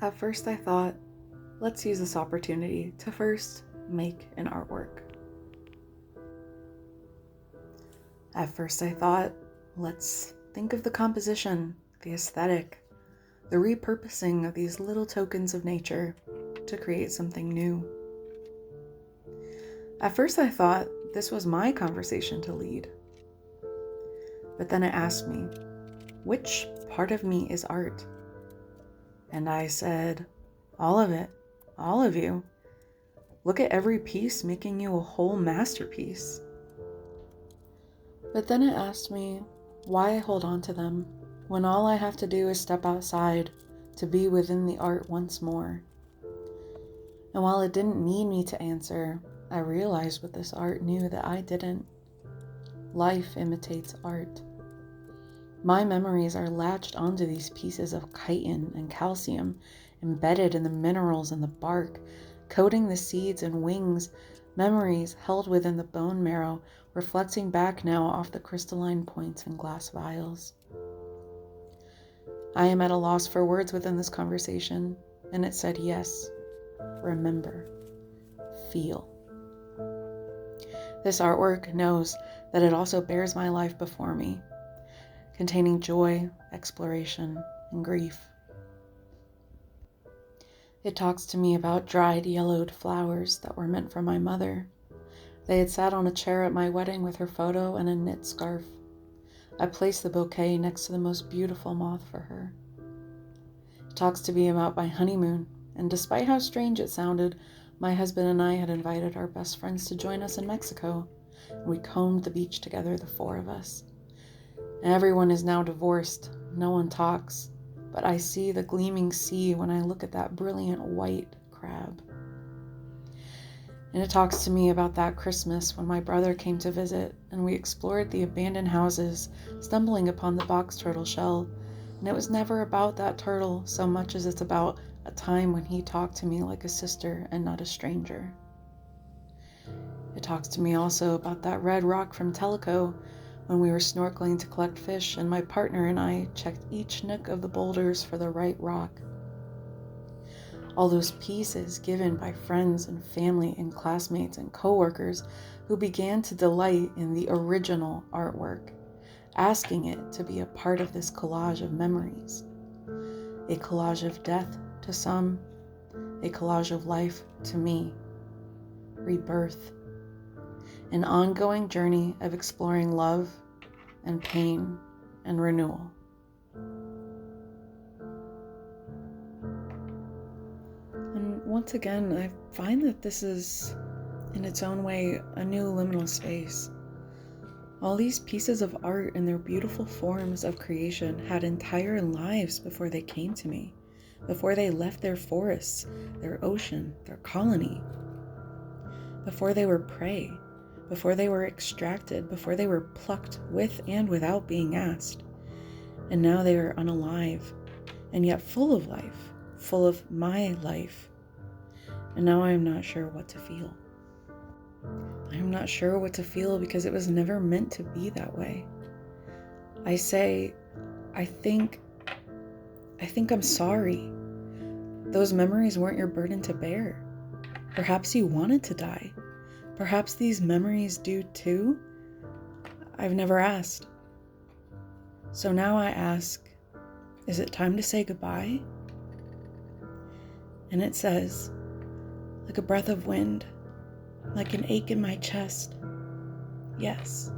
At first I thought, let's use this opportunity to first make an artwork. At first I thought, let's think of the composition, the aesthetic, the repurposing of these little tokens of nature to create something new. At first I thought this was my conversation to lead. But then it asked me, which part of me is art? And I said, all of it, all of you. Look at every piece making you a whole masterpiece. But then it asked me why I hold on to them when all I have to do is step outside to be within the art once more. And while it didn't need me to answer, I realized what this art knew that I didn't. Life imitates art. My memories are latched onto these pieces of chitin and calcium, embedded in the minerals in the bark, coating the seeds and wings, memories held within the bone marrow, reflecting back now off the crystalline points in glass vials. I am at a loss for words within this conversation, and it said yes, remember, feel. This artwork knows that it also bears my life before me, containing joy, exploration, and grief. It talks to me about dried, yellowed flowers that were meant for my mother. They had sat on a chair at my wedding with her photo and a knit scarf. I placed the bouquet next to the most beautiful moth for her. It talks to me about my honeymoon, and despite how strange it sounded, my husband and I had invited our best friends to join us in Mexico, and we combed the beach together, the four of us. Everyone is now divorced. No one talks. But I see the gleaming sea when I look at that brilliant white crab. And it talks to me about that Christmas when my brother came to visit and we explored the abandoned houses, stumbling upon the box turtle shell. And it was never about that turtle so much as it's about a time when he talked to me like a sister and not a stranger. It talks to me also about that red rock from Tellico when we were snorkeling to collect fish and my partner and I checked each nook of the boulders for the right rock. All those pieces given by friends and family and classmates and coworkers who began to delight in the original artwork, asking it to be a part of this collage of memories. A collage of death to some, a collage of life to me. Rebirth. An ongoing journey of exploring love and pain and renewal. And once again, I find that this is, in its own way, a new liminal space. All these pieces of art and their beautiful forms of creation had entire lives before they came to me, before they left their forests, their ocean, their colony, before they were prey, before they were extracted, before they were plucked with and without being asked. And now they are unalive, and yet full of life, full of my life. And now I am not sure what to feel. I am not sure what to feel because it was never meant to be that way. I say, I think I'm sorry. Those memories weren't your burden to bear. Perhaps you wanted to die. Perhaps these memories do too? I've never asked. So now I ask, is it time to say goodbye? And it says, like a breath of wind, like an ache in my chest, yes.